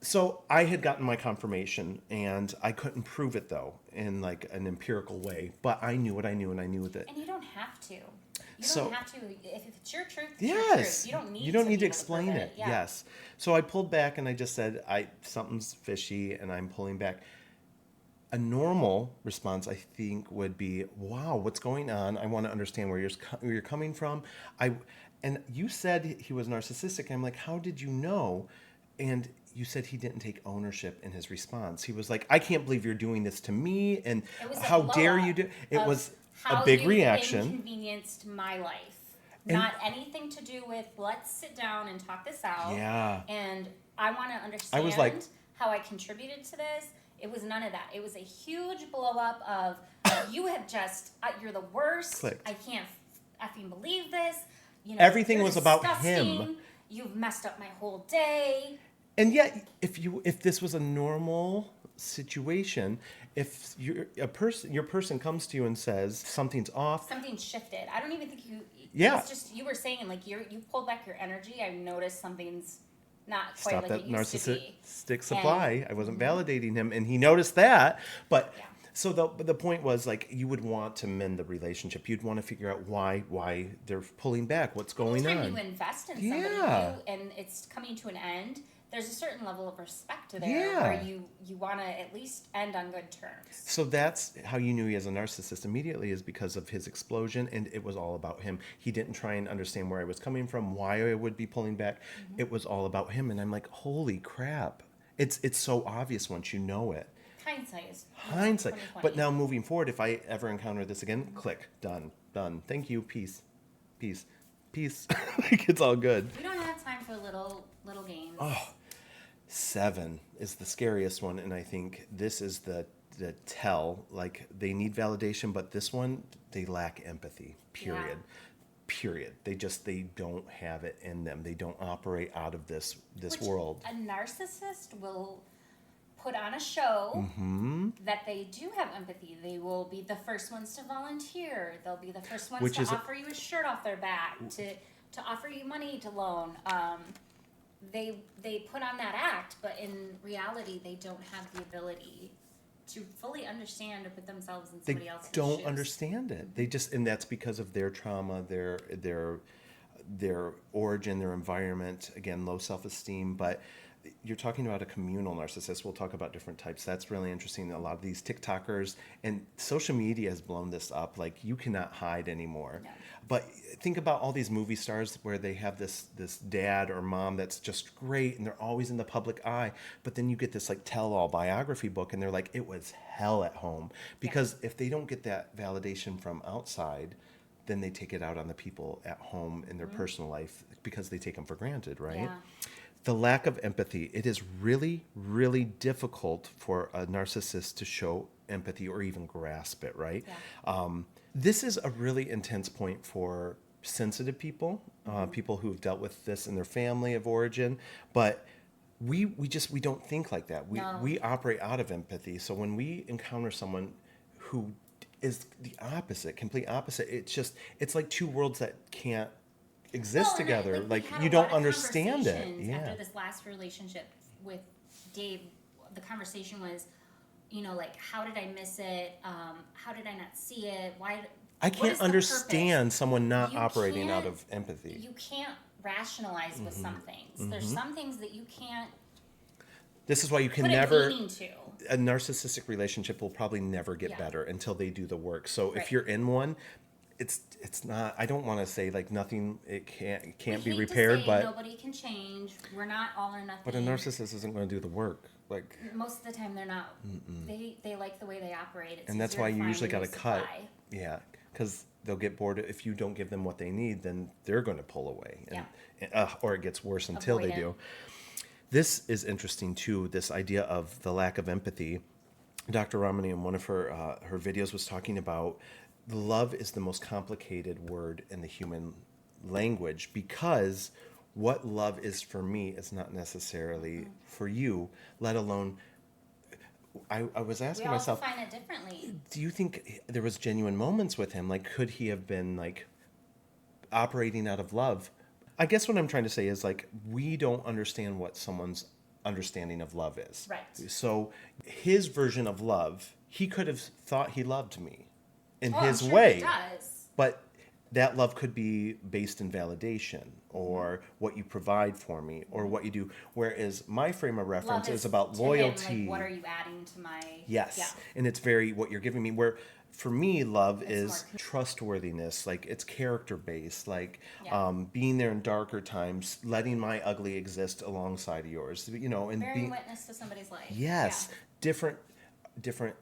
Speaker 2: so I had gotten my confirmation, and I couldn't prove it though in like an empirical way. But I knew what I knew, and I knew that.
Speaker 3: And you don't have to. You
Speaker 2: So-
Speaker 3: don't have to. If it's your truth, it's your
Speaker 2: Yes,
Speaker 3: truth. You don't need.
Speaker 2: you don't
Speaker 3: to
Speaker 2: need
Speaker 3: be
Speaker 2: to
Speaker 3: able
Speaker 2: explain
Speaker 3: prove
Speaker 2: it.
Speaker 3: Yeah.
Speaker 2: Yes. So I pulled back, and I just said, something's fishy, and I'm pulling back. A normal response, I think, would be, "Wow, what's going on? I want to understand where you're coming from." And you said he was narcissistic. I'm like, "How did you know?" And you said he didn't take ownership in his response. He was like, "I can't believe you're doing this to me," and
Speaker 3: It was a
Speaker 2: how dare
Speaker 3: blow-up
Speaker 2: you do? It
Speaker 3: of
Speaker 2: was
Speaker 3: how
Speaker 2: a big
Speaker 3: you've
Speaker 2: reaction.
Speaker 3: Inconvenienced my life.
Speaker 2: And-
Speaker 3: Not anything to do with let's sit down and talk this out.
Speaker 2: Yeah.
Speaker 3: And I want to understand
Speaker 2: was like-
Speaker 3: how I contributed to this. It was none of that. It was a huge blow up of you have just you're the worst.
Speaker 2: Clicked.
Speaker 3: I can't effing believe this.
Speaker 2: Everything
Speaker 3: you're
Speaker 2: was about
Speaker 3: disgusting.
Speaker 2: him.
Speaker 3: You've messed up my whole day.
Speaker 2: And yet, if this was a normal situation, if your person comes to you and says something's off,
Speaker 3: Something shifted. I don't even think you.
Speaker 2: Yeah.
Speaker 3: It's just you were saying like you pulled back your energy. I noticed something's not quite
Speaker 2: stop
Speaker 3: like
Speaker 2: that
Speaker 3: it used to be.
Speaker 2: narcissistic supply. I wasn't validating him, and he noticed that. But
Speaker 3: Yeah.
Speaker 2: so the point was like you would want to mend the relationship. You'd want to figure out why they're pulling back. What's going
Speaker 3: Anytime
Speaker 2: on?
Speaker 3: you invest in somebody
Speaker 2: Yeah.
Speaker 3: and it's coming to an end, there's a certain level of respect there
Speaker 2: Yeah.
Speaker 3: where you want to at least end on good terms.
Speaker 2: So that's how you knew he was a narcissist immediately, is because of his explosion, and it was all about him. He didn't try and understand where I was coming from, why I would be pulling back. It was all about him, and I'm like, holy crap! It's so obvious once you know it.
Speaker 3: Hindsight is
Speaker 2: Hindsight.
Speaker 3: 20/20.
Speaker 2: But now moving forward, if I ever encounter this again, click, done. Thank you, peace. Like it's all good.
Speaker 3: we don't have time for little games.
Speaker 2: Oh. 7 is the scariest one, and I think this is the tell. Like they need validation, but this one they lack empathy. Period. They don't have it in them. They don't operate out of this
Speaker 3: Which
Speaker 2: world.
Speaker 3: A narcissist will put on a show
Speaker 2: Mm-hmm.
Speaker 3: that they do have empathy. They will be the first ones to volunteer. They'll be the first ones
Speaker 2: Which
Speaker 3: to
Speaker 2: is
Speaker 3: offer you a shirt off their back, to offer you money to loan. They put on that act, but in reality, they don't have the ability to fully understand or put themselves in
Speaker 2: They
Speaker 3: somebody else's
Speaker 2: don't
Speaker 3: shoes.
Speaker 2: understand it. They just, and that's because of their trauma, their origin, their environment. Again, low self-esteem. But you're talking about a communal narcissist. We'll talk about different types. That's really interesting. A lot of these TikTokers and social media has blown this up. Like you cannot hide anymore.
Speaker 3: No.
Speaker 2: But think about all these movie stars where they have this dad or mom that's just great and they're always in the public eye. But then you get this like tell-all biography book and they're like, it was hell at home. Because if they don't get that validation from outside, then they take it out on the people at home in their personal life because they take them for granted, right?
Speaker 3: Yeah.
Speaker 2: The lack of empathy. It is really, really difficult for a narcissist to show empathy or even grasp it, right?
Speaker 3: Yeah.
Speaker 2: This is a really intense point for sensitive people, people who've dealt with this in their family of origin, but we don't think like that.
Speaker 3: No.
Speaker 2: We operate out of empathy. So when we encounter someone who is the opposite, complete opposite, it's like two worlds that can't exist together.
Speaker 3: We
Speaker 2: Like
Speaker 3: had
Speaker 2: you
Speaker 3: a
Speaker 2: don't
Speaker 3: lot of
Speaker 2: understand it.
Speaker 3: conversations
Speaker 2: Yeah.
Speaker 3: After this last relationship with Dave, the conversation was, like, how did I miss it? How did I not see it? Why?
Speaker 2: I
Speaker 3: what
Speaker 2: can't
Speaker 3: is the
Speaker 2: understand
Speaker 3: purpose?
Speaker 2: someone not
Speaker 3: You
Speaker 2: operating out
Speaker 3: can't-
Speaker 2: of empathy.
Speaker 3: You can't rationalize with some things. There's some things that you can't
Speaker 2: This is why you can
Speaker 3: put
Speaker 2: never.
Speaker 3: a meaning to.
Speaker 2: A narcissistic relationship will probably never get
Speaker 3: Yeah.
Speaker 2: better until they do the work. So if
Speaker 3: Right.
Speaker 2: you're in one, it's not. I don't want to say like nothing. It can't
Speaker 3: We
Speaker 2: be
Speaker 3: hate to
Speaker 2: repaired,
Speaker 3: say
Speaker 2: but
Speaker 3: nobody can change. We're not all or nothing.
Speaker 2: a narcissist isn't going to do the work. Like,
Speaker 3: Most of the time, they're not. They like the way they operate. It's
Speaker 2: and that's
Speaker 3: easier
Speaker 2: why
Speaker 3: to
Speaker 2: you
Speaker 3: find
Speaker 2: usually
Speaker 3: a
Speaker 2: got
Speaker 3: new
Speaker 2: to cut.
Speaker 3: supply.
Speaker 2: Yeah, because they'll get bored if you don't give them what they need. Then they're going to pull away, or it gets worse until they
Speaker 3: Avoidant.
Speaker 2: do. This is interesting too. This idea of the lack of empathy. Dr. Ramani in one of her videos was talking about love is the most complicated word in the human language because what love is for me is not necessarily for you, let alone. I was
Speaker 3: We
Speaker 2: asking
Speaker 3: all
Speaker 2: myself,
Speaker 3: define it differently.
Speaker 2: do you think there was genuine moments with him? Like, could he have been like operating out of love? I guess what I'm trying to say is like we don't understand what someone's understanding of love is.
Speaker 3: Right.
Speaker 2: So his version of love, he could have thought he loved me in
Speaker 3: I'm
Speaker 2: his
Speaker 3: sure
Speaker 2: way.
Speaker 3: He does.
Speaker 2: But that love could be based in validation or what you provide for me or what you do. Whereas my frame of reference
Speaker 3: Love
Speaker 2: is about
Speaker 3: to him,
Speaker 2: loyalty.
Speaker 3: like, what are you adding to my?
Speaker 2: Yes.
Speaker 3: Yeah.
Speaker 2: And it's very what you're giving me. Where for me, love
Speaker 3: It's
Speaker 2: is
Speaker 3: more-
Speaker 2: trustworthiness. Like it's character based. Like
Speaker 3: Yeah.
Speaker 2: being there in darker times, letting my ugly exist alongside of yours. And
Speaker 3: Bearing
Speaker 2: being
Speaker 3: witness to somebody's life.
Speaker 2: yes, different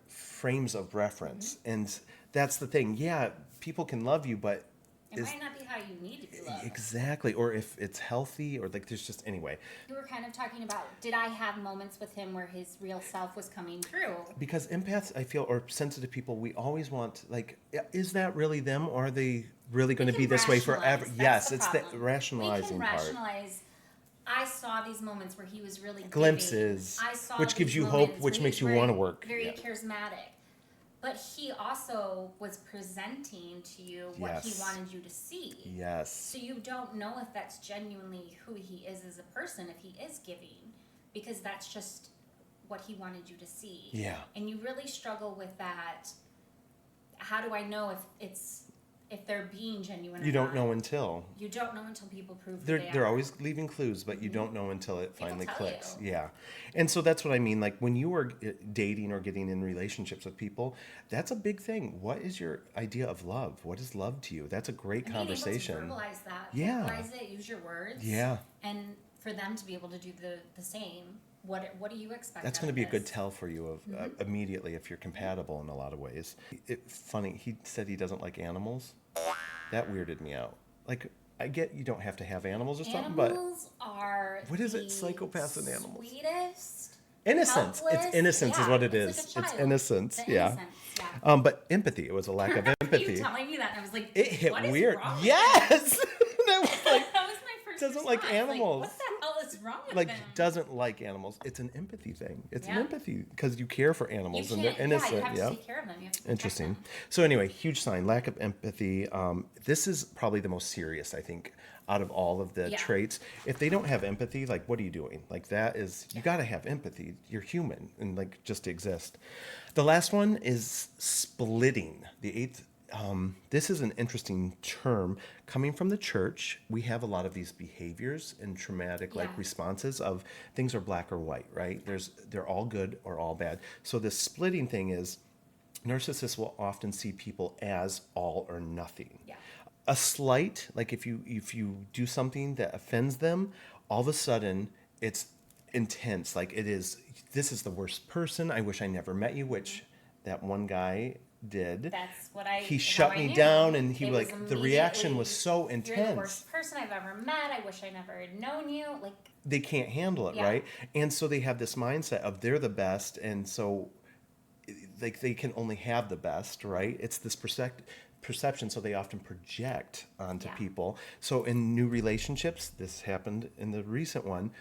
Speaker 2: frames of reference. And that's the thing. Yeah, people can love you, but
Speaker 3: It might not be how you need to be loved.
Speaker 2: exactly, or if it's healthy, or like there's just anyway.
Speaker 3: You were kind of talking about, did I have moments with him where his real self was coming through?
Speaker 2: Because empaths, I feel, or sensitive people, we always want, like, is that really them, or are they really going to be this way forever?
Speaker 3: Rationalize.
Speaker 2: Yes,
Speaker 3: That's
Speaker 2: it's
Speaker 3: problem.
Speaker 2: the rationalizing
Speaker 3: we can
Speaker 2: part.
Speaker 3: rationalize. I saw these moments where he was really
Speaker 2: Glimpses,
Speaker 3: giving. I saw
Speaker 2: which gives
Speaker 3: these
Speaker 2: you hope,
Speaker 3: moments
Speaker 2: which
Speaker 3: where
Speaker 2: makes
Speaker 3: he was
Speaker 2: you wanna
Speaker 3: very-
Speaker 2: work.
Speaker 3: Very
Speaker 2: Yeah.
Speaker 3: charismatic. But he also was presenting to you what
Speaker 2: Yes.
Speaker 3: he wanted you to see.
Speaker 2: Yes.
Speaker 3: So you don't know if that's genuinely who he is as a person, if he is giving, because that's just what he wanted you to see.
Speaker 2: Yeah.
Speaker 3: And you really struggle with that. How do I know if they're being genuine?
Speaker 2: You
Speaker 3: or
Speaker 2: don't
Speaker 3: not?
Speaker 2: know until.
Speaker 3: You don't know until people prove that
Speaker 2: They're
Speaker 3: they are.
Speaker 2: always leaving clues, but you don't know until it finally
Speaker 3: tell
Speaker 2: clicks.
Speaker 3: you.
Speaker 2: Yeah. And so that's what I mean. Like when you are dating or getting in relationships with people, that's a big thing. What is your idea of love? What is love to you? That's a great
Speaker 3: And being
Speaker 2: conversation.
Speaker 3: able to verbalize that.
Speaker 2: Yeah.
Speaker 3: Verbalize it, use your words.
Speaker 2: Yeah.
Speaker 3: And for them to be able to do the same. What do you expect?
Speaker 2: That's
Speaker 3: out
Speaker 2: going to
Speaker 3: of
Speaker 2: be a good
Speaker 3: this?
Speaker 2: tell for you of immediately if you're compatible in a lot of ways. Funny, he said he doesn't like animals. That weirded me out. Like, I get you don't have to have animals or something, but
Speaker 3: Animals are
Speaker 2: what is it,
Speaker 3: the
Speaker 2: psychopaths and animals?
Speaker 3: Sweetest.
Speaker 2: innocence.
Speaker 3: Helpless.
Speaker 2: It's innocence is
Speaker 3: Yeah,
Speaker 2: what it
Speaker 3: it's
Speaker 2: is.
Speaker 3: like a
Speaker 2: It's
Speaker 3: child.
Speaker 2: innocence.
Speaker 3: The
Speaker 2: Yeah.
Speaker 3: innocence, yeah.
Speaker 2: But empathy. It was a lack of
Speaker 3: You
Speaker 2: empathy.
Speaker 3: telling me that, and I was like,
Speaker 2: It hit
Speaker 3: what is
Speaker 2: weird.
Speaker 3: wrong with
Speaker 2: Yes.
Speaker 3: them?
Speaker 2: And I was like,
Speaker 3: That was my first
Speaker 2: doesn't like
Speaker 3: response.
Speaker 2: animals.
Speaker 3: What the hell is wrong with
Speaker 2: like
Speaker 3: them?
Speaker 2: doesn't like animals. It's an empathy thing. It's an
Speaker 3: Yeah.
Speaker 2: empathy because you care for
Speaker 3: You
Speaker 2: animals and
Speaker 3: can't,
Speaker 2: they're innocent.
Speaker 3: yeah, you have
Speaker 2: Yeah.
Speaker 3: to take care of them. You have to protect
Speaker 2: Interesting.
Speaker 3: them.
Speaker 2: So anyway, huge sign, lack of empathy. This is probably the most serious, I think, out of all of the
Speaker 3: Yeah.
Speaker 2: traits. If they don't have empathy, like what are you doing? Like that is, you got to have empathy. You're human and like just to exist. The last one is splitting. The eighth. This is an interesting term coming from the church. We have a lot of these behaviors and traumatic like
Speaker 3: Yeah.
Speaker 2: responses of things are black or white, right? They're all good or all bad. So this splitting thing is narcissists will often see people as all or nothing.
Speaker 3: Yeah.
Speaker 2: A slight, like if you do something that offends them, all of a sudden it's intense. Like it is, this is the worst person. I wish I never met you, which that one guy
Speaker 3: That's what
Speaker 2: he
Speaker 3: how
Speaker 2: shut
Speaker 3: I
Speaker 2: me
Speaker 3: knew.
Speaker 2: down, and he
Speaker 3: It
Speaker 2: like
Speaker 3: was
Speaker 2: the reaction was
Speaker 3: immediately,
Speaker 2: so
Speaker 3: You're the
Speaker 2: intense.
Speaker 3: worst person I've ever met. I wish I never had known you. Like,
Speaker 2: They can't handle it,
Speaker 3: Yeah.
Speaker 2: right? And so they have this mindset of they're the best, and so like they can only have the best, right? It's this perception, so they often project onto
Speaker 3: Yeah.
Speaker 2: people. So in new relationships, this happened in the recent one.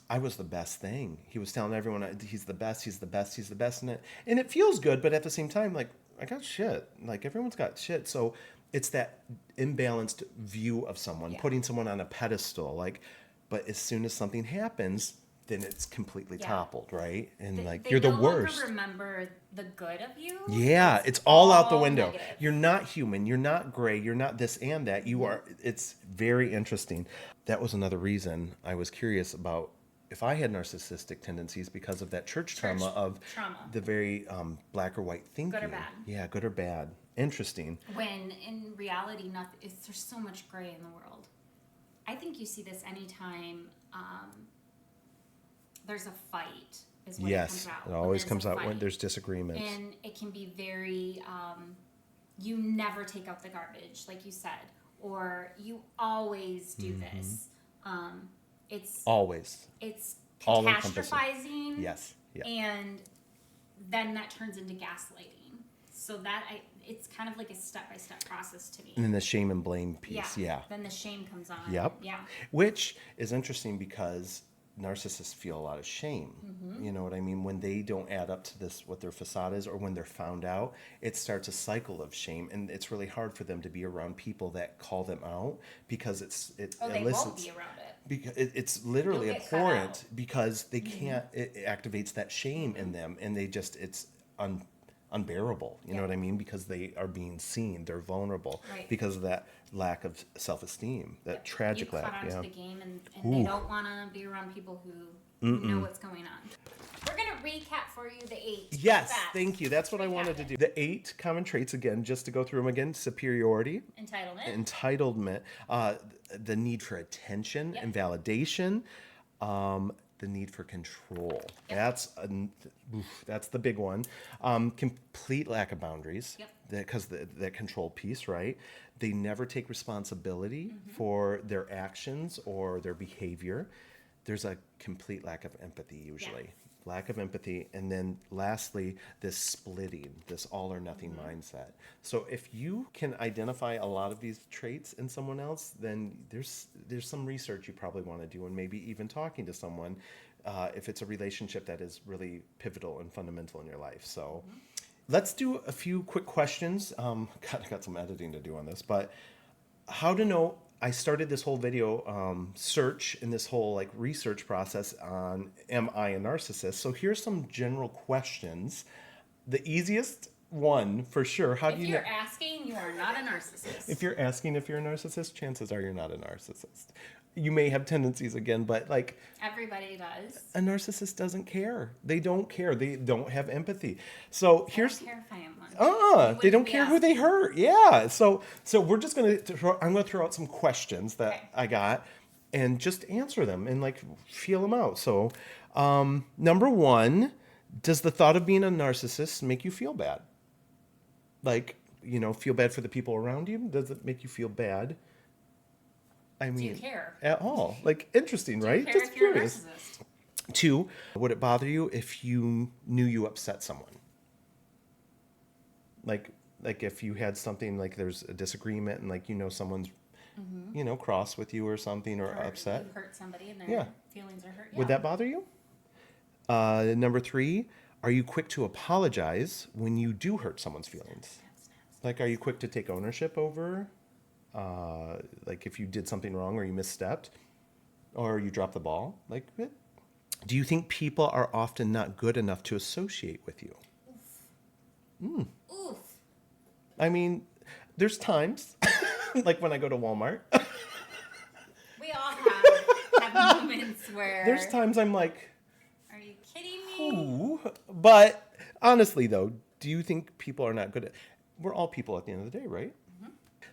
Speaker 2: I was the best thing. He was telling everyone he's the best, he's the best, he's the best in it. And it feels good, but at the same time, like, I got shit. Like, everyone's got shit. So it's that imbalanced view of someone,
Speaker 3: Yeah.
Speaker 2: putting someone on a pedestal. Like, but as soon as something happens, then it's completely
Speaker 3: Yeah.
Speaker 2: toppled, right? And like,
Speaker 3: they
Speaker 2: you're the
Speaker 3: no
Speaker 2: worst.
Speaker 3: longer remember the good of you.
Speaker 2: Yeah, it's all out the
Speaker 3: all
Speaker 2: window.
Speaker 3: negative.
Speaker 2: You're not human. You're not gray. You're not this and that. You are. It's very interesting. That was another reason I was curious about if I had narcissistic tendencies because of that church trauma of
Speaker 3: trauma.
Speaker 2: the very black or white thinking.
Speaker 3: Good or bad.
Speaker 2: Yeah, good or bad. Interesting.
Speaker 3: When in reality, there's so much gray in the world. I think you see this anytime there's a fight. Is when
Speaker 2: Yes,
Speaker 3: it comes out.
Speaker 2: it
Speaker 3: when
Speaker 2: always
Speaker 3: there's
Speaker 2: comes
Speaker 3: a
Speaker 2: out when
Speaker 3: fight.
Speaker 2: there's disagreements.
Speaker 3: And it can be very, you never take out the garbage, like you said, or you always do
Speaker 2: Mm-hmm.
Speaker 3: this. It's
Speaker 2: Always. All encompassing.
Speaker 3: catastrophizing.
Speaker 2: Yes. Yeah.
Speaker 3: And then that turns into gaslighting. So it's kind of like a step-by-step process to me.
Speaker 2: And then the shame and blame piece. Yeah.
Speaker 3: Then the shame comes on.
Speaker 2: Yep.
Speaker 3: Yeah.
Speaker 2: Which is interesting because narcissists feel a lot of shame. You know what I mean? When they don't add up to this, what their facade is, or when they're found out, it starts a cycle of shame. And it's really hard for them to be around people that call them out because it
Speaker 3: They
Speaker 2: elicits.
Speaker 3: won't be around it.
Speaker 2: Because it's literally
Speaker 3: You'll get cut
Speaker 2: abhorrent
Speaker 3: out.
Speaker 2: because they can't, it activates that shame in them, and it's unbearable. You know what I mean? Because they are being seen, they're vulnerable
Speaker 3: Right.
Speaker 2: because of that lack of self-esteem, that tragic
Speaker 3: you cut
Speaker 2: lack.
Speaker 3: onto
Speaker 2: Yeah.
Speaker 3: the game, and they don't want to be around people who know what's going on. We're going to recap for you the 8.
Speaker 2: Yes,
Speaker 3: Fast.
Speaker 2: thank you. That's what I wanted to do. The 8 common traits, again, just to go through them again: superiority, entitlement, the need for attention and validation, the need for control. That's the big one. Complete lack of boundaries, because that control piece, right? They never take responsibility for their actions or their behavior. There's a complete lack of empathy usually. Lack of empathy. And then lastly, this splitting, this all or nothing mindset. So if you can identify a lot of these traits in someone else, then there's some research you probably want to do, and maybe even talking to someone if it's a relationship that is really pivotal and fundamental in your life. So let's do a few quick questions. God, I got some editing to do on this, but how to know. I started this whole video search and this whole like research process on am I a narcissist? So here's some general questions. The easiest one for sure. How do you know?
Speaker 3: If you're asking, you are not a narcissist.
Speaker 2: If you're asking if you're a narcissist, chances are you're not a narcissist. You may have tendencies again, but like
Speaker 3: everybody does.
Speaker 2: a narcissist doesn't care. They don't care. They don't have empathy. So here's.
Speaker 3: I don't care if I am one.
Speaker 2: They don't care who they hurt. Yeah. So we're just I'm gonna throw out some questions that I got, and just answer them and like feel them out. So, number 1, does the thought of being a narcissist make you feel bad? Like, feel bad for the people around you? Does it make you feel bad? I mean,
Speaker 3: do you care
Speaker 2: at all? Like, interesting, right?
Speaker 3: Do you care
Speaker 2: Just
Speaker 3: if you're
Speaker 2: curious.
Speaker 3: a narcissist?
Speaker 2: 2, would it bother you if you knew you upset someone? Like if you had something, like there's a disagreement and like someone's cross with you or something, or upset.
Speaker 3: You hurt somebody and their feelings are hurt.
Speaker 2: Would that bother you? Number 3, are you quick to apologize when you do hurt someone's feelings? Like, are you quick to take ownership over? Like if you did something wrong or you misstepped or you dropped the ball? Like, do you think people are often not good enough to associate with you?
Speaker 3: Oof.
Speaker 2: I mean, there's times, like when I go to Walmart.
Speaker 3: We all have moments where.
Speaker 2: There's times I'm like,
Speaker 3: are you kidding me?
Speaker 2: ooh. But honestly, though, do you think people are not good at? We're all people at the end of the day, right?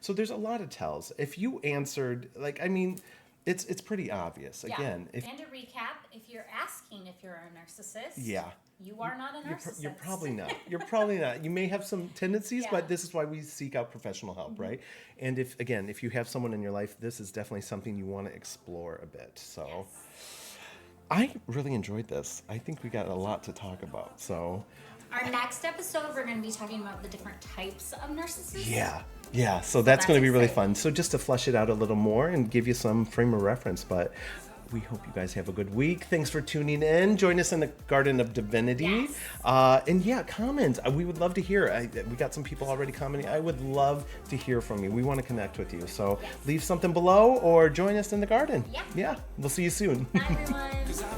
Speaker 2: So there's a lot of tells. If you answered, like, I mean, It's pretty obvious.
Speaker 3: Yeah.
Speaker 2: Again, if
Speaker 3: And to recap, if you're asking if you're a narcissist,
Speaker 2: yeah.
Speaker 3: you are not a narcissist.
Speaker 2: You're probably not. You're probably not. You may have some tendencies,
Speaker 3: Yeah.
Speaker 2: but this is why we seek out professional help, right? And if you have someone in your life, this is definitely something you want to explore a bit. So
Speaker 3: Yes.
Speaker 2: I really enjoyed this. I think we got a lot to talk about. So
Speaker 3: Our next episode, we're going to be talking about the different types of narcissists.
Speaker 2: yeah. So that's going to be really
Speaker 3: exciting.
Speaker 2: fun. So just to flesh it out a little more and give you some frame of reference, but we hope you guys have a good week. Thanks for tuning in. Join us in the Garden of Divinity.
Speaker 3: Yes.
Speaker 2: And yeah, comment. We would love to hear. We got some people already commenting. I would love to hear from you. We want to connect with you. So
Speaker 3: Yes.
Speaker 2: leave something below or join us in the garden.
Speaker 3: Yeah.
Speaker 2: Yeah. We'll see you soon.
Speaker 3: Bye, everyone.